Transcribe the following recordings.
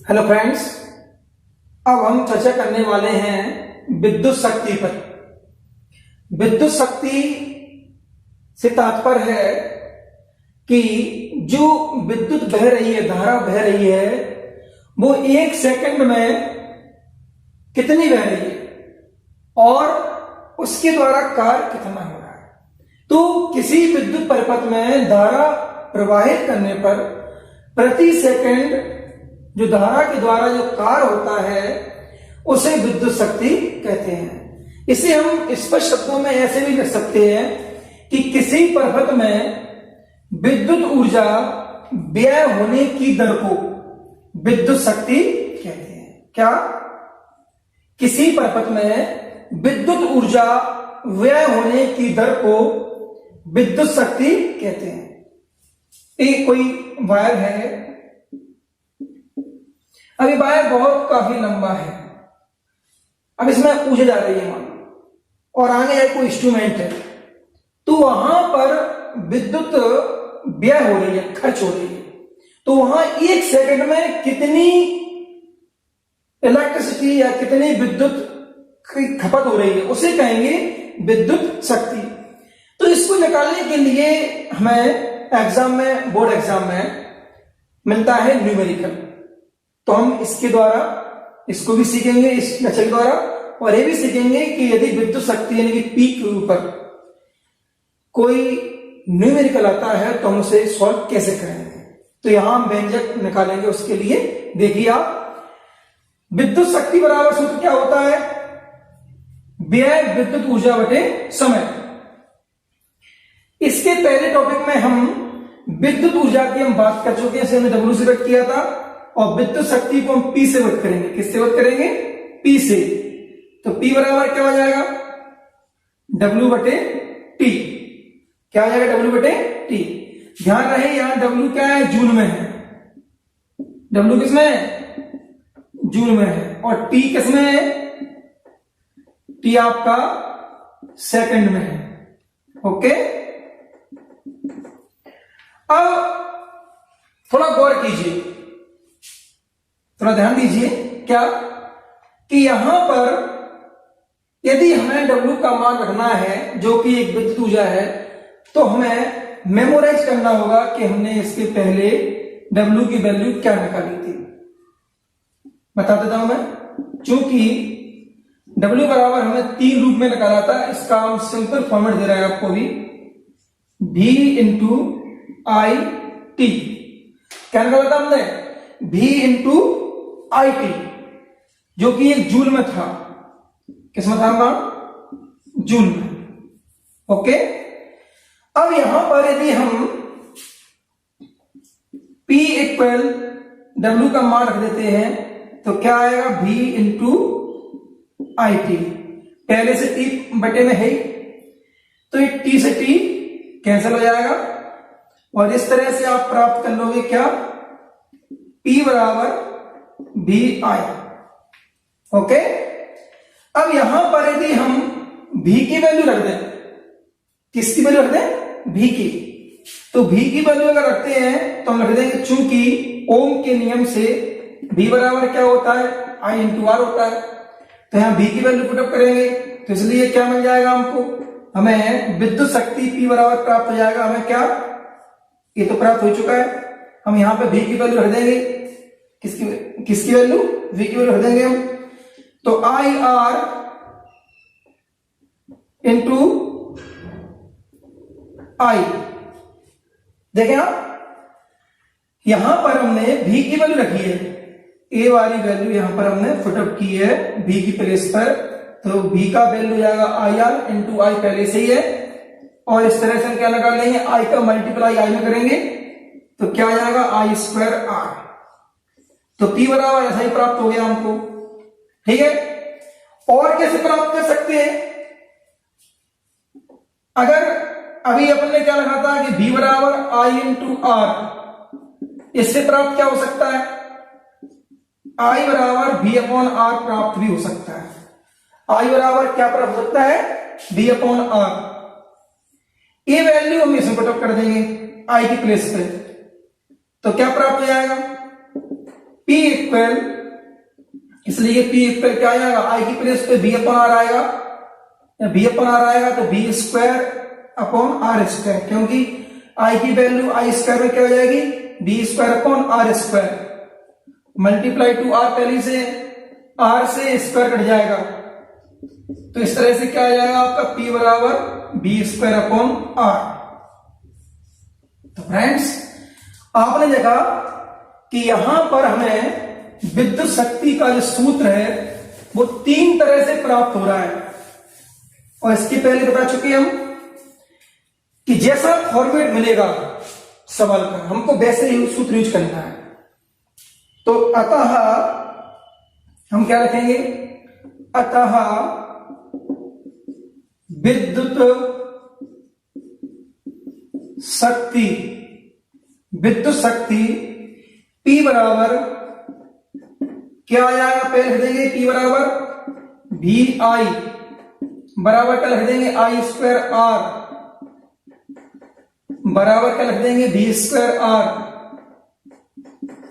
Hello friends, अब हम चर्चा करने वाले हैं विद्युत शक्ति पर। विद्युत शक्ति से तात्पर्य है कि जो विद्युत बह रही है, धारा बह रही है, वो एक सेकंड में कितनी बह रही है और उसके द्वारा कार्य कितना हो रहा है। तो किसी विद्युत परिपथ में धारा प्रवाहित करने पर प्रति सेकंड जो धारा के द्वारा जो कार्य होता है उसे विद्युत शक्ति कहते हैं। इसे हम स्पष्ट शब्दों में ऐसे भी लिख सकते हैं कि किसी परिपथ में विद्युत ऊर्जा व्यय होने की दर को विद्युत शक्ति कहते हैं। क्या? किसी परिपथ में विद्युत ऊर्जा व्यय होने की दर को विद्युत शक्ति कहते हैं। एक कोई वायर है, अभी वायर बहुत काफी लंबा है, अब इसमें ऊर्जा जा रही है मान, और आगे एक कोई इंस्ट्रूमेंट है, तो वहां पर विद्युत व्यय हो रही है, खर्च हो रही है। तो वहां एक सेकंड में कितनी इलेक्ट्रिसिटी या कितनी विद्युत की खपत हो रही है उसे कहेंगे विद्युत शक्ति। तो इसको निकालने के लिए हमें एग्जाम में, बोर्ड एग्जाम में मिलता है न्यूमेरिकल। तो हम इसके द्वारा इसको भी सीखेंगे इस लेक्चर के द्वारा, और ये भी सीखेंगे कि यदि विद्युत शक्ति यानी कि पी के ऊपर कोई न्यूमेरिकल आता है तो हम उसे सॉल्व कैसे करेंगे। तो यहां हम व्यंजक निकालेंगे। उसके लिए देखिए आप, विद्युत शक्ति बराबर सूत्र क्या होता है? व्यय विद्युत ऊर्जा बटे समय। इसके पहले टॉपिक में हम विद्युत ऊर्जा की हम बात कर चुके हैं, इसे हमने डब्ल्यू से व्यक्त किया था, और विद्युत शक्ति को हम पी से व्यक्त करेंगे। किससे व्यक्त करेंगे? पी से। तो पी बराबर क्या हो जाएगा? डब्ल्यू बटे टी। क्या हो जाएगा? डब्ल्यू बटे टी। ध्यान रहे यहां डब्ल्यू क्या है? जूल में है। डब्ल्यू किसमें है? जूल में है। और टी किसमें है? टी आपका सेकंड में है। ओके, अब थोड़ा गौर कीजिए, थोड़ा ध्यान दीजिए। क्या कि यहां पर यदि हमें W का मान रखना है जो कि एक विद्युत ऊर्जा है, तो हमें मेमोराइज करना होगा कि हमने इसके पहले W की वैल्यू क्या निकाली थी। बता देता हूं मैं, चूंकि W बराबर हमने 3 रूप में निकाला था। इसका हम सिंपल फॉर्मेट दे रहे हैं आपको भी, V इंटू आई टी। क्या निकाला था हमने? V इंटू आई टी, जो कि एक जूल में था। किसमें था हम? जूल में। ओके, अब यहां पर यदि हम P इक्वल W का मान रख देते हैं तो क्या आएगा? V into I T. पहले से T बटे में है, तो ये T से T कैंसिल हो जाएगा, और इस तरह से आप प्राप्त कर लोगे क्या? P बराबर भी आई। ओके, अब यहां पर यदि हम V की वैल्यू रख दें, किसकी वैल्यू रख दें? V की। तो V की वैल्यू अगर रखते हैं तो हम रख देंगे, चूंकि ओम के नियम से V बराबर क्या होता है? I इंटू आर होता है। तो यहां V की वैल्यू पुटअप करेंगे, तो इसलिए क्या मिल जाएगा हमको? हमें विद्युत शक्ति P बराबर प्राप्त हो जाएगा। हमें क्या? ये तो प्राप्त हो चुका है। हम यहां पे V की वैल्यू रख देंगे। किसकी वैल्यू? V की वैल्यू रख देंगे हम। तो आई आर इंटू आई। देखें आप, यहां पर हमने V की वैल्यू रखी है, ए वाली वैल्यू यहां पर हमने फुटअप की है V की प्लेस पर। तो V का वैल्यू जाएगा आई आर इंटू आई, पहले से ही है। और इस तरह से हम क्या लगा लेंगे? आई का मल्टीप्लाई आई में करेंगे तो क्या आ जाएगा? आई स्क्वायर आर। तो P बराबर ऐसा ही प्राप्त हो गया हमको। ठीक है, और कैसे प्राप्त कर सकते हैं? अगर अभी अपन ने क्या लिखा था कि V बराबर I इंटू आर, इससे प्राप्त क्या हो सकता है? I बराबर V अपॉन आर प्राप्त भी हो सकता है। I बराबर क्या प्राप्त हो सकता है? V upon R. ये वैल्यू हम इसमें पुटअप कर देंगे I की प्लेस पे, तो क्या प्राप्त हो जाएगा? P इक्वल, इसलिए P इक्वल क्या आएगा, I की प्लेस पे B अपॉन आर आएगा, B अपॉन आर आएगा तो B square upon R square, क्योंकि I की वैल्यू I स्क्वायर में क्या हो जाएगी, B square upon R square, multiply to R, पहली से आर से स्क्वायर कट जाएगा, तो इस तरह से क्या आ जाएगा आपका P बराबर B स्क्वायर अपॉन आर। तो फ्रेंड्स आपने देखा कि यहां पर हमें विद्युत शक्ति का जो सूत्र है वो तीन तरह से प्राप्त हो रहा है, और इसके पहले बता चुके हम कि जैसा फॉर्मेट मिलेगा सवाल का हमको वैसे ही सूत्र यूज करना है। तो अतः हम क्या लिखेंगे, अतः विद्युत शक्ति P बराबर क्या आ जाएगा, पहले लिख देंगे P बराबर VI बराबर क्या लिख देंगे, I स्क्वायर R बराबर क्या लिख देंगे, V स्क्वायर R।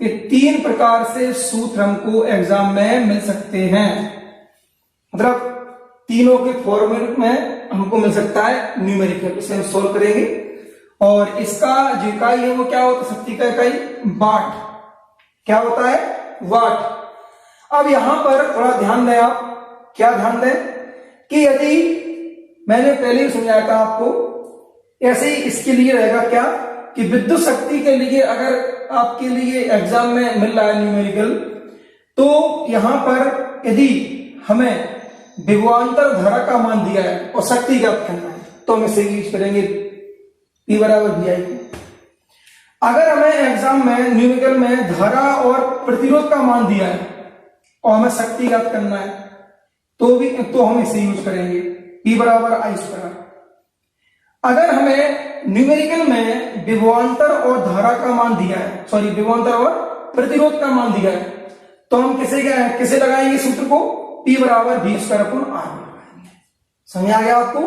ये तीन प्रकार से सूत्र हमको एग्जाम में मिल सकते हैं, मतलब तीनों के फॉर्मेट में हमको मिल सकता है न्यूमेरिकल, इसे हम सोल्व करेंगे। और इसका जो इकाई है वो क्या होता है, शक्ति का इकाई वाट, क्या होता है, वाट। अब यहां पर थोड़ा ध्यान दें आप, क्या ध्यान दें कि यदि मैंने पहले ही समझाया था आपको, ऐसे ही इसके लिए रहेगा क्या कि विद्युत शक्ति के लिए अगर आपके लिए एग्जाम में मिल रहा है न्यूमेरिकल, तो यहां पर यदि हमें विभवांतर धारा का मान दिया है और शक्ति ज्ञात करना है तो हम इसे यूज करेंगे P बराबर VI। अगर हमें एग्जाम में न्यूमेरिकल में धारा और प्रतिरोध का मान दिया है और हमें शक्ति ज्ञात करना है तो हम इसे यूज करेंगे P बराबर I स्क्वायर। अगर हमें न्यूमेरिकल में विभवांतर और धारा का मान दिया है, सॉरी विभवांतर और प्रतिरोध का मान दिया है, तो हम किसे लगाएंगे सूत्र को, P बराबर V स्क्वायर अपॉन R लगाएंगे। समझ आ गया आपको,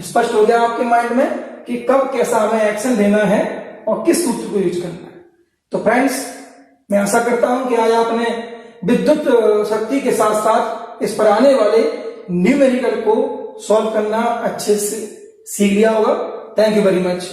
स्पष्ट हो गया आपके माइंड में कि कब कैसा हमें एक्शन लेना है और किस सूत्र को यूज करना है। तो फ्रेंड्स मैं आशा करता हूं कि आज आपने विद्युत शक्ति के साथ साथ इस पर आने वाले न्यूमेरिकल को सॉल्व करना अच्छे से सीख लिया होगा। Thank you very much.